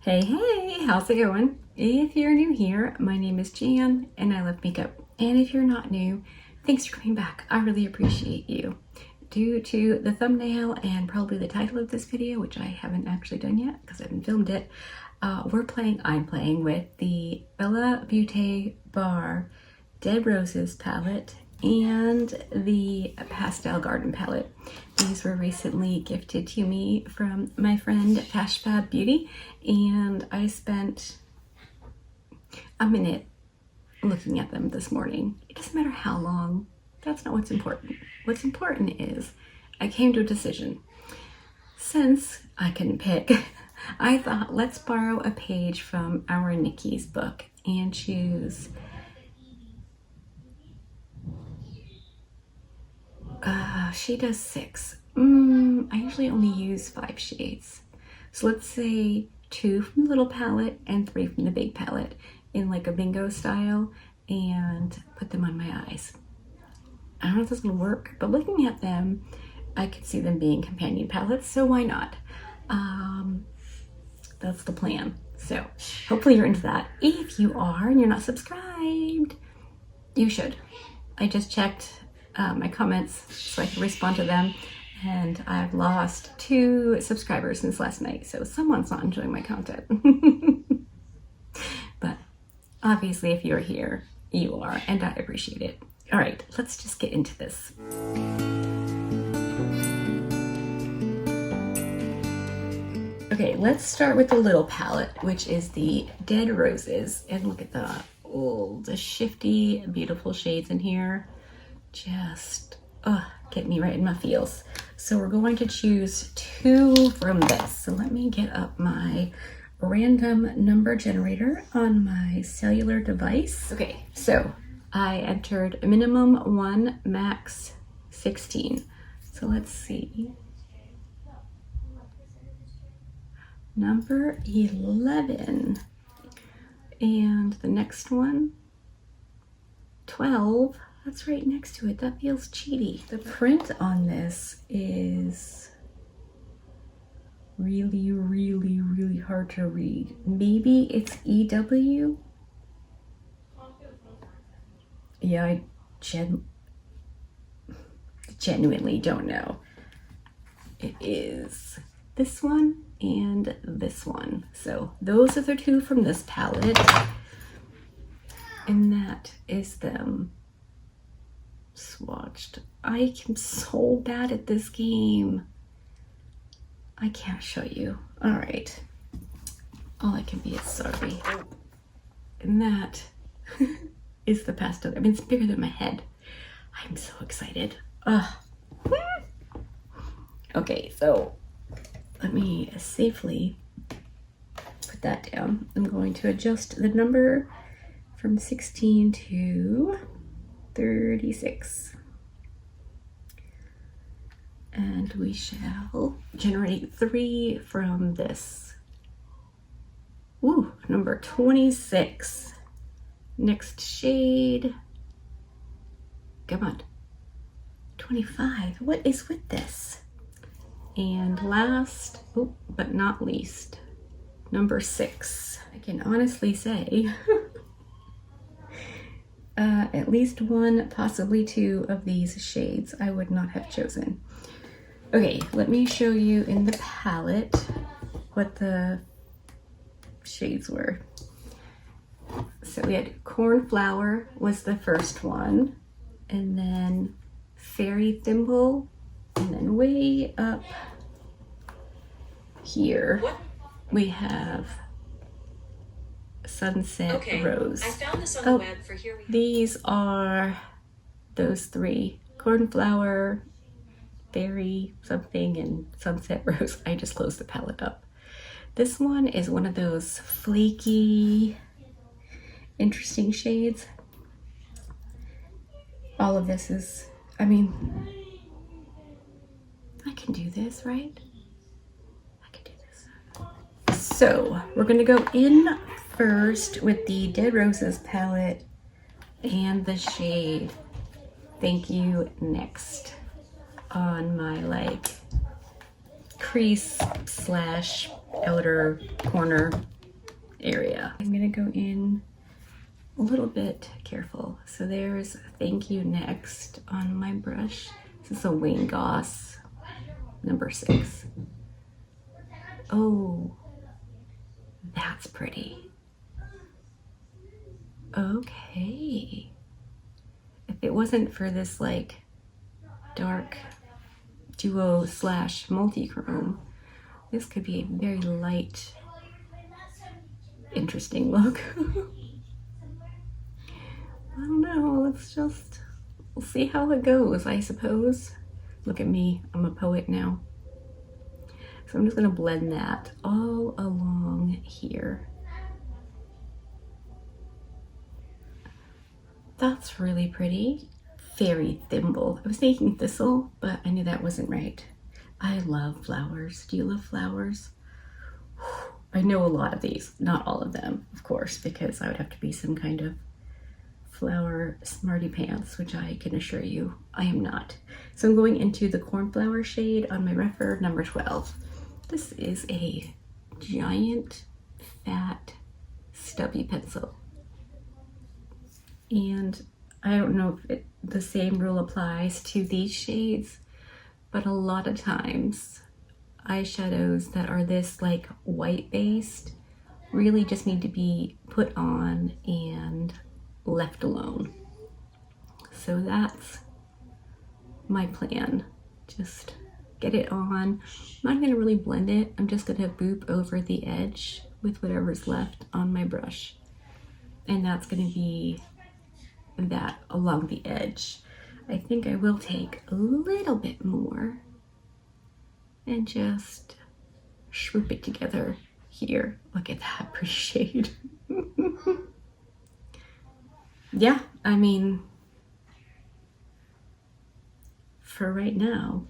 Hey, hey, how's it going? If you're new here, my name is Jan and I love makeup. And if you're not new, thanks for coming back. I really appreciate you. Due to the thumbnail and probably the title of this video, which I haven't actually done yet because I haven't filmed it, I'm playing with the Bella Beauty Bar Dead Roses palette and the Pastel Garden palette. These were recently gifted to me from my friend FashFabBeauty, and I spent a minute looking at them this morning. It doesn't matter how long, that's not what's important. What's important is I came to a decision. Since I couldn't pick, I thought let's borrow a page from our Nikki's book and choose she does 6. I usually only use 5 shades. So let's say 2 from the little palette and 3 from the big palette in like a bingo style and put them on my eyes. I don't know if this is gonna work, but looking at them, I could see them being companion palettes, so why not? That's the plan. So hopefully you're into that. If you are and you're not subscribed, you should. I just checked my comments so I can respond to them, and I've lost 2 subscribers since last night, so someone's not enjoying my content. But obviously if you're here, you are, and I appreciate it. All right, let's just get into this. Okay, let's start with the little palette, which is the Dead Roses, and look at the shifty, beautiful shades in here. Just get me right in my feels. So we're going to choose 2 from this. So let me get up my random number generator on my cellular device. Okay, so I entered a minimum 1, max 16. So let's see. Number 11. And the next one, 12. That's right next to it. That feels cheaty. The print on this is really, really, really hard to read. Maybe it's EW? Yeah, I genuinely don't know. It is this one and this one. So those are the 2 from this palette. And that is them swatched. I am so bad at this game. I can't show you. All right. All I can be is sorry. And that is the pastel. I mean, it's bigger than my head. I'm so excited. Okay, so let me safely put that down. I'm going to adjust the number from 16 to 36. And we shall generate 3 from this. Ooh, number 26. Next shade. Come on. 25. What is with this? And last, but not least, number 6. I can honestly say at least 1, possibly 2 of these shades I would not have chosen. Okay, let me show you in the palette what the shades were. So we had Cornflower was the first one, and then Fairy Thimble, and then way up here we have Sunset Rose. I found this on the web for here. These are those 3: Cornflower, Fairy something, and Sunset Rose. I just closed the palette up. This one is one of those flaky, interesting shades. All of this is, I mean, I can do this, right? I can do this. So we're gonna go in first with the Dead Roses palette and the shade Thank You Next on my like crease slash outer corner area. I'm gonna go in a little bit careful. So there's Thank You Next on my brush. This is a Wayne Goss number 6. Oh, that's pretty. Okay. If it wasn't for this like dark duo / multi-chrome, this could be a very light, interesting look. I don't know, we'll see how it goes, I suppose. Look at me, I'm a poet now. So I'm just gonna blend that all along here. That's really pretty. Fairy thimble. I was thinking thistle, but I knew that wasn't right. I love flowers. Do you love flowers? I know a lot of these, not all of them, of course, because I would have to be some kind of flower smarty pants, which I can assure you I am not. So I'm going into the cornflower shade on my Rephr number 12. This is a giant, fat, stubby pencil. And I don't know if the same rule applies to these shades, but a lot of times eyeshadows that are this like white based really just need to be put on and left alone. So that's my plan. Just get it on. I'm not gonna really blend it. I'm just gonna boop over the edge with whatever's left on my brush. And that's gonna be that along the edge. I think I will take a little bit more and just swoop it together here. Look at that pretty shade. Yeah, I mean, for right now,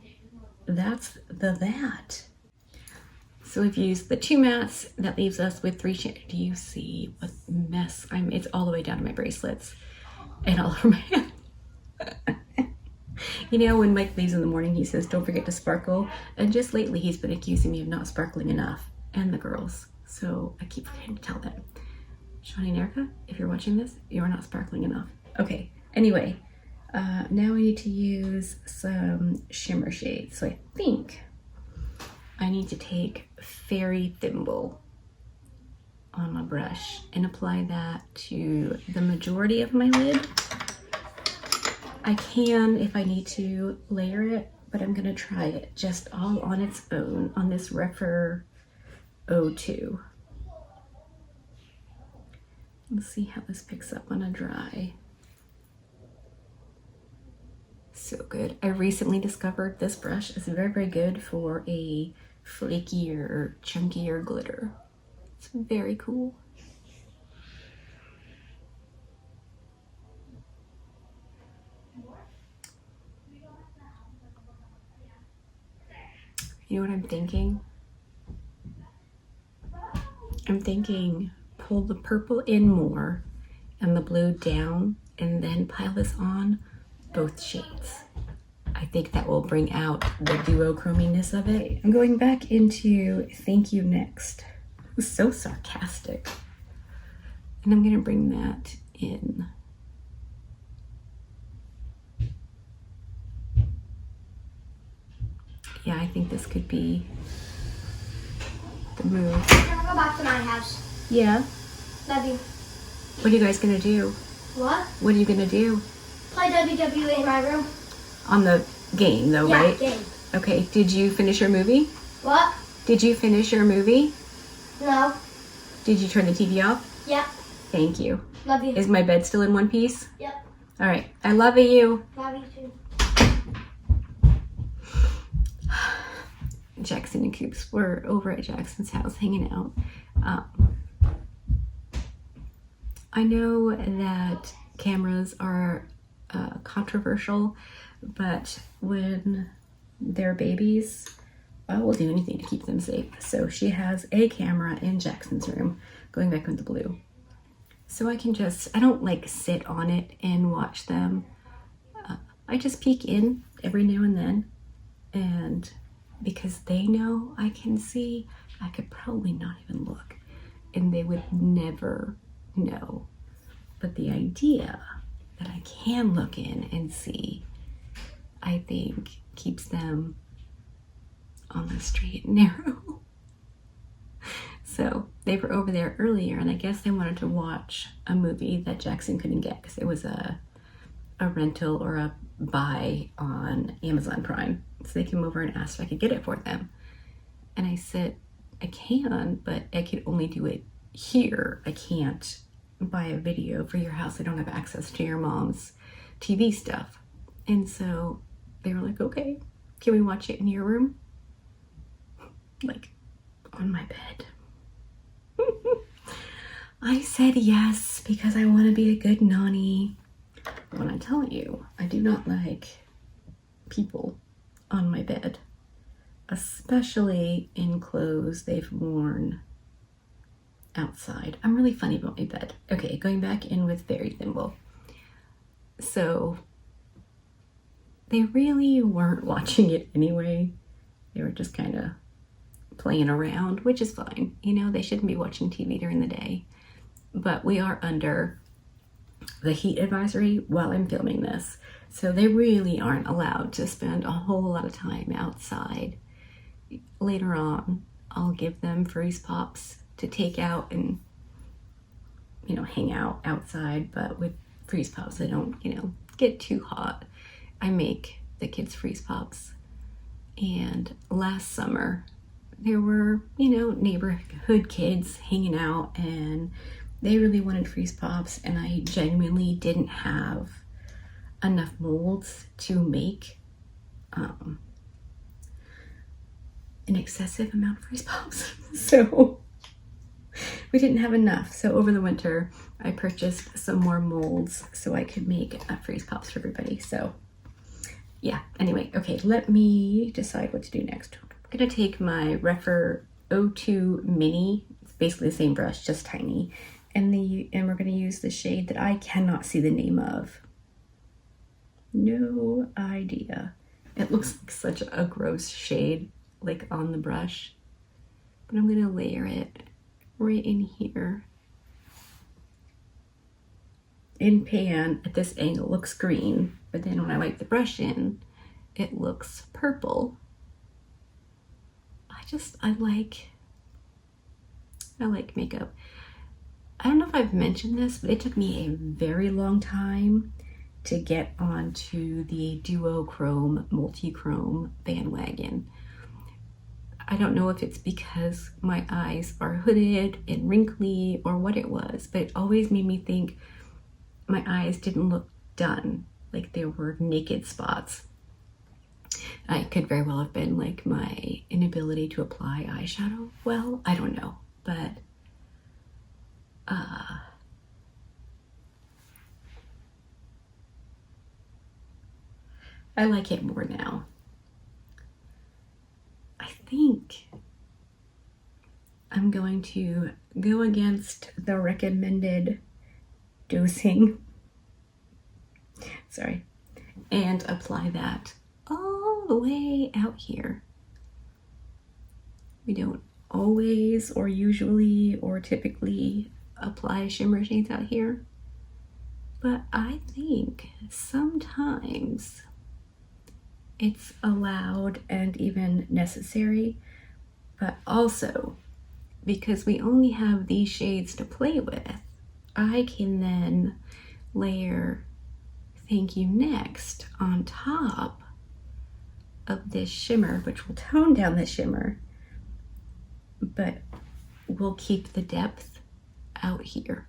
that's that. So we've used the 2 mattes. That leaves us with 3 shades. Do you see what mess? It's all the way down to my bracelets and all over my hand. You know, when Mike leaves in the morning, he says, don't forget to sparkle. And just lately, he's been accusing me of not sparkling enough, and the girls. So I keep forgetting to tell them. Shawnee and Erica, if you're watching this, you are not sparkling enough. Okay, anyway, now we need to use some shimmer shades. So I think I need to take Fairy Thimble on my brush and apply that to the majority of my lid. I can, if I need to, layer it, but I'm gonna try it just all on its own on this Rephr 02. Let's see how this picks up on a dry. So good. I recently discovered this brush is very, very good for a flakier, chunkier glitter. It's very cool. You know what I'm thinking? I'm thinking pull the purple in more and the blue down and then pile this on both shades. I think that will bring out the duo chrominess of it. I'm going back into Thank You Next. It was so sarcastic. And I'm gonna bring that in. Yeah, I think this could be the move. Can I go back to my house? Yeah. Love you. What are you guys gonna do? What? What are you gonna do? Play WWE in my room. On the game though, Yeah, right? game. Okay, did you finish your movie? What? Did you finish your movie? No. Did you turn the TV off? Yep. Thank you. Love you. Is my bed still in one piece? Yep. All right, I love you. Love you too. Jackson and Coops were over at Jackson's house hanging out. I know that cameras are controversial, but when they're babies, I will do anything to keep them safe. So she has a camera in Jackson's room, going back with the blue. So I can I don't like sit on it and watch them. I just peek in every now and then, and because they know I can see, I could probably not even look. and they would never know. But the idea that I can look in and see, I think keeps them on the straight and narrow. So they were over there earlier, and I guess they wanted to watch a movie that Jackson couldn't get because it was a rental or a buy on Amazon Prime. So they came over and asked if I could get it for them. And I said, I can, but I could only do it here. I can't buy a video for your house. I don't have access to your mom's TV stuff. And so they were like, okay, can we watch it in your room? Like on my bed. I said yes because I want to be a good nanny. When I tell you, I do not like people on my bed, especially in clothes they've worn outside. I'm really funny about my bed. Okay, going back in with Very Thimble. So they really weren't watching it anyway. They were just kind of playing around, which is fine. You know, they shouldn't be watching TV during the day. But we are under the heat advisory while I'm filming this. So they really aren't allowed to spend a whole lot of time outside. Later on, I'll give them freeze pops to take out and, you know, hang out outside. But with freeze pops, they don't, you know, get too hot. I make the kids freeze pops. And last summer, there were, you know, neighborhood kids hanging out, and they really wanted freeze pops, and I genuinely didn't have enough molds to make an excessive amount of freeze pops. So we didn't have enough. So over the winter, I purchased some more molds so I could make freeze pops for everybody. So yeah, anyway, okay, let me decide what to do next. I'm gonna take my Refer 02 Mini. It's basically the same brush, just tiny. And we're gonna use the shade that I cannot see the name of. No idea. It looks like such a gross shade, like on the brush. But I'm gonna layer it right in here. In pan, at this angle, it looks green, but then when I wipe the brush in, it looks purple. I like makeup. I don't know if I've mentioned this, but it took me a very long time to get onto the duochrome, multi-chrome bandwagon. I don't know if it's because my eyes are hooded and wrinkly or what it was, but it always made me think my eyes didn't look done, like there were naked spots. It could very well have been like my inability to apply eyeshadow well. I don't know, but I like it more now. I think I'm going to go against the recommended dosing. Sorry. And apply that all the way out here. We don't always or usually or typically apply shimmer shades out here, but I think sometimes it's allowed and even necessary. But also, because we only have these shades to play with, I can then layer Thank You Next on top of this shimmer, which will tone down the shimmer, but will keep the depth out here,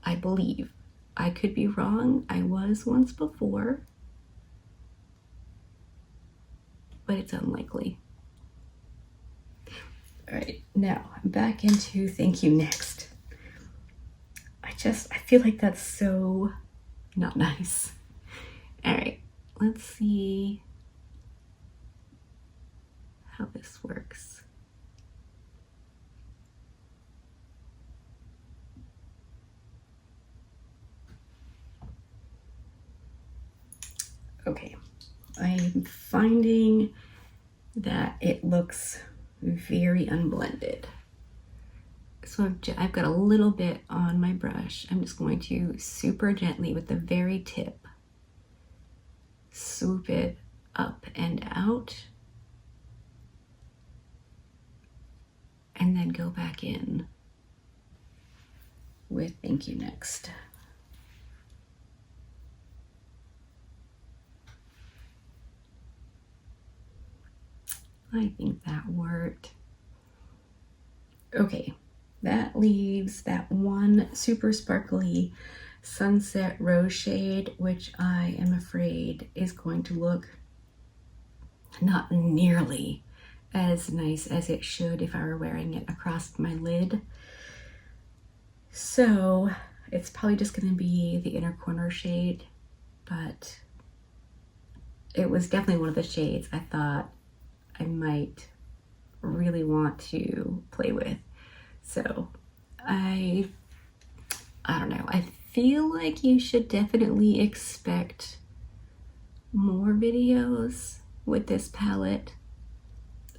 I believe. I could be wrong. I was once before, but it's unlikely. All right, now back into Thank You Next. I feel like that's so not nice. All right, let's see how this works. Okay, I'm finding that it looks very unblended. So I've got a little bit on my brush. I'm just going to super gently with the very tip swoop it up and out, and then go back in with Thank You Next. I think that worked. Okay, that leaves that one super sparkly Sunset Rose shade, which I am afraid is going to look not nearly as nice as it should if I were wearing it across my lid. So it's probably just going to be the inner corner shade, but it was definitely one of the shades I thought I might really want to play with. So I don't know. I feel like you should definitely expect more videos with this palette,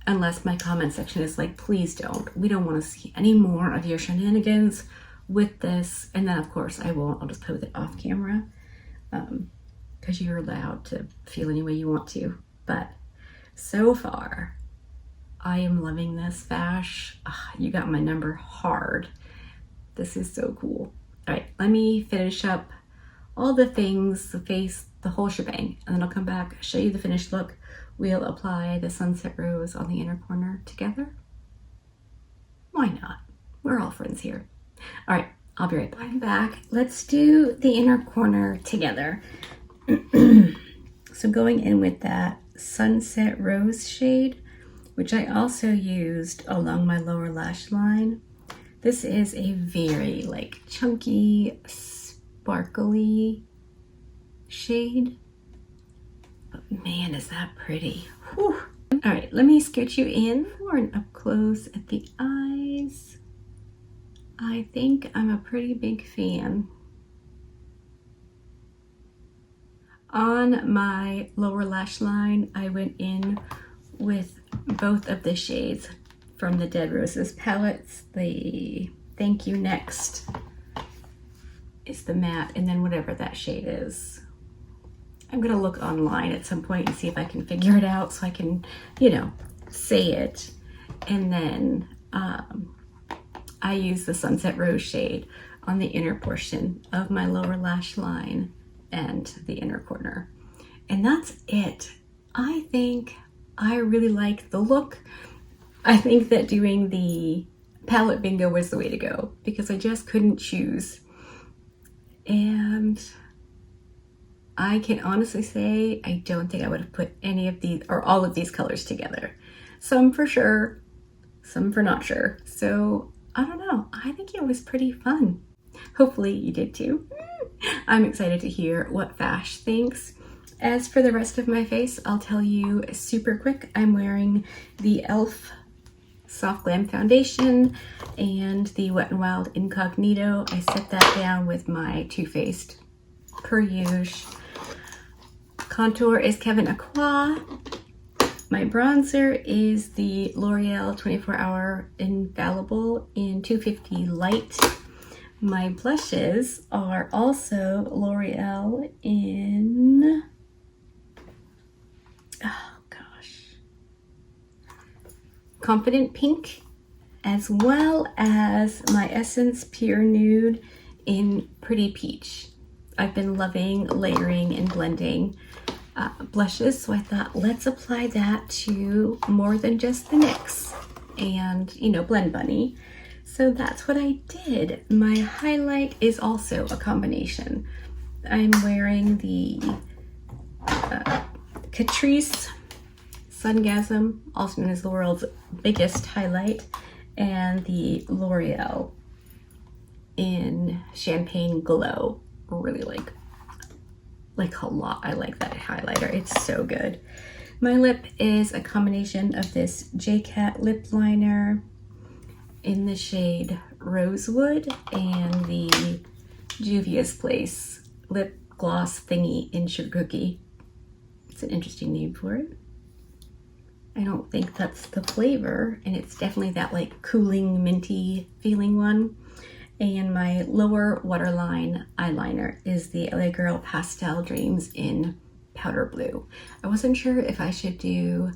unless my comment section is like, please don't. We don't want to see any more of your shenanigans with this. And then of course I won't. I'll just play with it off camera, because you're allowed to feel any way you want to. But so far, I am loving this Fash. You got my number hard. This is so cool. All right, let me finish up all the things, the face, the whole shebang, and then I'll come back, show you the finished look. We'll apply the Sunset Rose on the inner corner together. Why not? We're all friends here. All right, I'll be right back. I'm back. Let's do the inner corner together. So going in with that Sunset Rose shade, which I also used along my lower lash line. This is a very like chunky, sparkly shade. But man, is that pretty. Whew. All right, let me scoot you in for an up close at the eyes. I think I'm a pretty big fan. On my lower lash line, I went in with both of the shades from the Dead Roses palettes. The Thank You Next is the matte, and then whatever that shade is. I'm gonna look online at some point and see if I can figure it out so I can, you know, say it. And then I use the Sunset Rose shade on the inner portion of my lower lash line and the inner corner. And that's it. I think I really like the look. I think that doing the palette bingo was the way to go because I just couldn't choose. And I can honestly say I don't think I would have put any of these or all of these colors together. Some for sure, some for not sure. So I don't know. I think it was pretty fun. Hopefully you did too. I'm excited to hear what Fash thinks. As for the rest of my face, I'll tell you super quick. I'm wearing the e.l.f. Soft Glam Foundation and the Wet n Wild Incognito. I set that down with my Too Faced per usual. Contour is Kevin Aqua. My bronzer is the L'Oreal 24 Hour Infallible in 250 Light. My blushes are also L'Oreal in, oh gosh, Confident Pink, as well as my Essence Pure Nude in Pretty Peach. I've been loving layering and blending blushes, so I thought let's apply that to more than just the NYX and, you know, Blend Bunny. So that's what I did. My highlight is also a combination. I'm wearing the Catrice Sungasm, also known as the world's biggest highlight, and the L'Oreal in Champagne Glow. Really like a lot. I like that highlighter. It's so good. My lip is a combination of this JCat lip liner in the shade Rosewood and the Juvia's Place lip gloss thingy in Sugar Cookie. It's an interesting name for it. I don't think that's the flavor, and it's definitely that like cooling minty feeling one. And my lower waterline eyeliner is the LA Girl Pastel Dreams in powder blue. I wasn't sure if I should do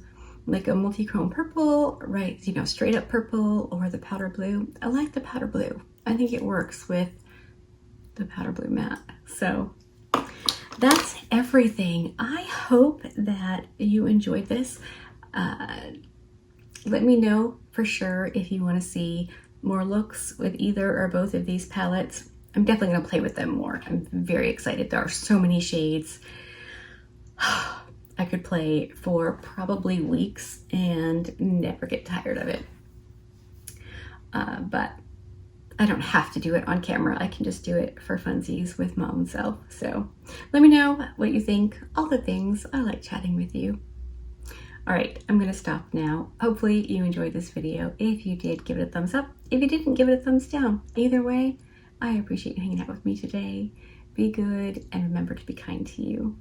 like a multi-chrome purple, right, you know, straight up purple, or the powder blue. I like the powder blue. I think it works with the powder blue matte. So that's everything. I hope that you enjoyed this. Let me know for sure if you want to see more looks with either or both of these palettes. I'm definitely going to play with them more. I'm very excited. There are so many shades. I could play for probably weeks and never get tired of it. But I don't have to do it on camera. I can just do it for funsies with my own self. So let me know what you think. All the things. I like chatting with you. All right, I'm gonna stop now. Hopefully you enjoyed this video. If you did, give it a thumbs up. If you didn't, give it a thumbs down. Either way, I appreciate you hanging out with me today. Be good and remember to be kind to you.